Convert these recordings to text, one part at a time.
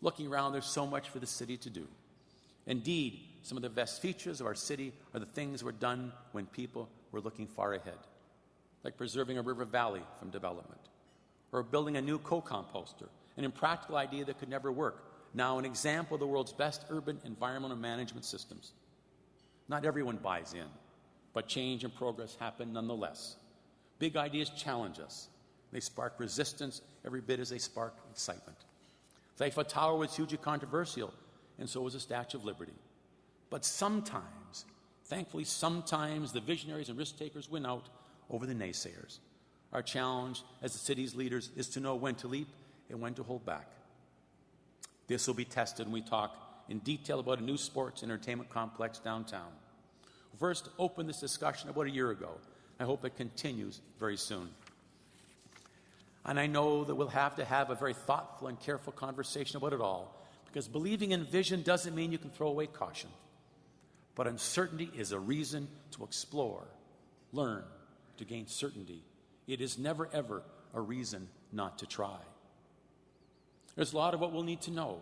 Looking around, there's so much for the city to do. Indeed, some of the best features of our city are the things that were done when people were looking far ahead, like preserving a river valley from development, or building a new co-composter, an impractical idea that could never work, now an example of the world's best urban environmental management systems. Not everyone buys in, but change and progress happen nonetheless. Big ideas challenge us. They spark resistance every bit as they spark excitement. The Eiffel Tower was hugely controversial, and so was the Statue of Liberty. But sometimes, thankfully sometimes, the visionaries and risk-takers win out over the naysayers. Our challenge as the city's leaders is to know when to leap and when to hold back. This will be tested when we talk in detail about a new sports and entertainment complex downtown. We first opened this discussion about a year ago. I hope it continues very soon. And I know that we'll have to have a very thoughtful and careful conversation about it all, because believing in vision doesn't mean you can throw away caution. But uncertainty is a reason to explore, learn, to gain certainty. It is never, ever a reason not to try. There's a lot of what we'll need to know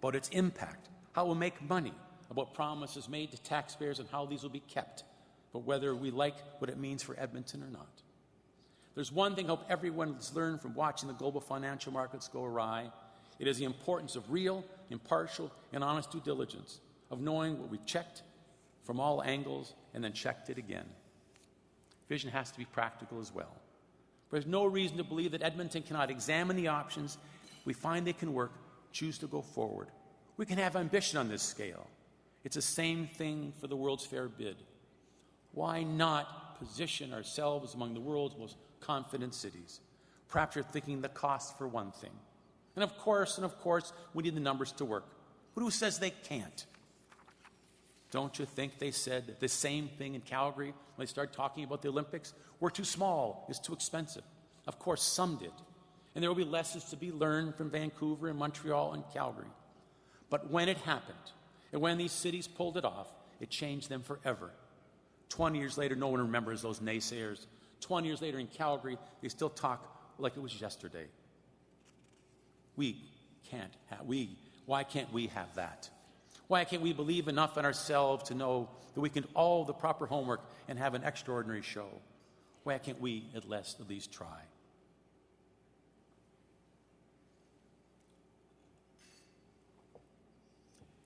about its impact, how we'll make money, about promises made to taxpayers and how these will be kept, but whether we like what it means for Edmonton or not. There's one thing I hope everyone has learned from watching the global financial markets go awry. It is the importance of real, impartial, and honest due diligence, of knowing what we've checked from all angles and then checked it again. Vision has to be practical as well. There's no reason to believe that Edmonton cannot examine the options we find they can work, choose to go forward. We can have ambition on this scale. It's the same thing for the World's Fair bid. Why not position ourselves among the world's most confident cities? Perhaps you're thinking the cost for one thing. And of course, we need the numbers to work. But who says they can't? Don't you think they said the same thing in Calgary when they started talking about the Olympics? We're too small, it's too expensive. Of course, some did. And there will be lessons to be learned from Vancouver and Montreal and Calgary. But when it happened, and when these cities pulled it off, it changed them forever. 20 years later, no one remembers those naysayers. 20 years later in Calgary, they still talk like it was yesterday. Why can't we have that? Why can't we believe enough in ourselves to know that we can do all the proper homework and have an extraordinary show? Why can't we at least try?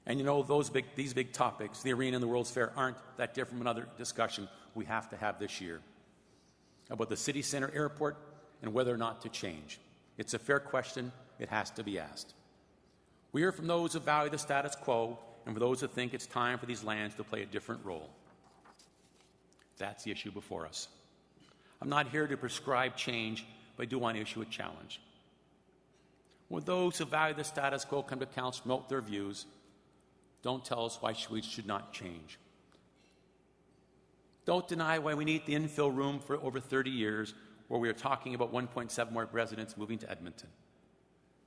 And you know, these big topics, the arena and the World's Fair, aren't that different from another discussion we have to have this year about the city center airport and whether or not to change. It's a fair question. It has to be asked. We hear from those who value the status quo and for those who think it's time for these lands to play a different role. That's the issue before us. I'm not here to prescribe change, but I do want to issue a challenge. When those who value the status quo come to council to promote their views, don't tell us why we should not change. Don't deny why we need the infill room for over 30 years, where we are talking about 1.7 more residents moving to Edmonton.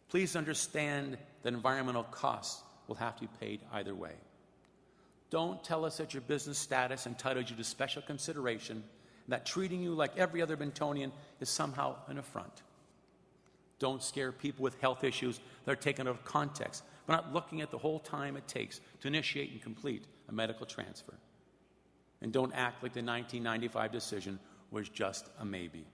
Please understand that environmental costs will have to be paid either way. Don't tell us that your business status entitles you to special consideration and that treating you like every other Bentonian is somehow an affront. Don't scare people with health issues that are taken out of context, but not looking at the whole time it takes to initiate and complete a medical transfer. And don't act like the 1995 decision was just a maybe.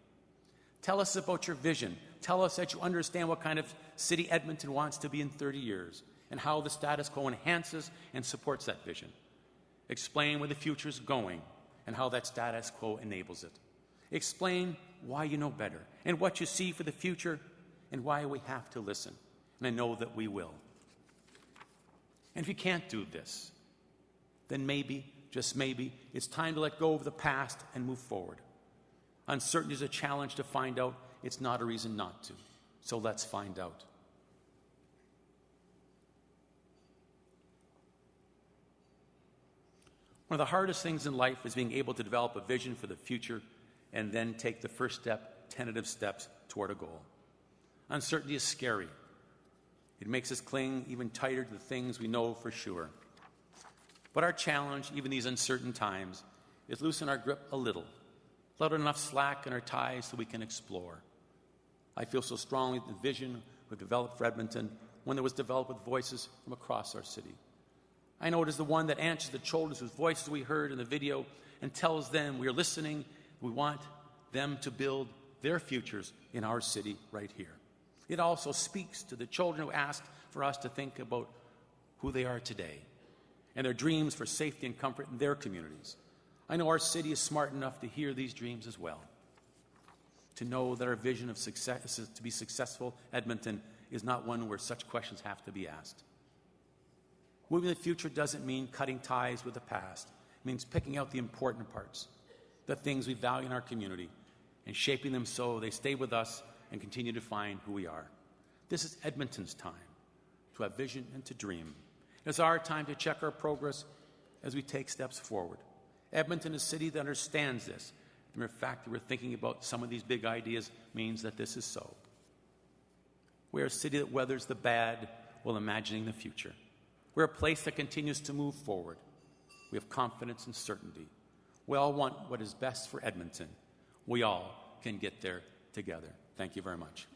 Tell us about your vision. Tell us that you understand what kind of city Edmonton wants to be in 30 years and how the status quo enhances and supports that vision. Explain where the future is going and how that status quo enables it. Explain why you know better and what you see for the future and why we have to listen. And I know that we will. And if you can't do this, then maybe, just maybe, it's time to let go of the past and move forward. Uncertainty is a challenge to find out. It's not a reason not to. So let's find out. One of the hardest things in life is being able to develop a vision for the future and then take the first step, tentative steps toward a goal. Uncertainty is scary. It makes us cling even tighter to the things we know for sure. But our challenge, even these uncertain times, is loosen our grip a little. Let enough slack in our ties so we can explore. I feel so strongly that the vision we've developed for Edmonton one that was developed with voices from across our city. I know it is the one that answers the children whose voices we heard in the video and tells them we are listening, we want them to build their futures in our city right here. It also speaks to the children who asked for us to think about who they are today and their dreams for safety and comfort in their communities. I know our city is smart enough to hear these dreams as well, to know that our vision of success, to be successful Edmonton, is not one where such questions have to be asked. Moving to the future doesn't mean cutting ties with the past. It means picking out the important parts, the things we value in our community, and shaping them so they stay with us and continue to define who we are. This is Edmonton's time to have vision and to dream. It's our time to check our progress as we take steps forward. Edmonton is a city that understands this. The mere fact that we're thinking about some of these big ideas means that this is so. We're a city that weathers the bad while imagining the future. We're a place that continues to move forward. We have confidence and certainty. We all want what is best for Edmonton. We all can get there together. Thank you very much.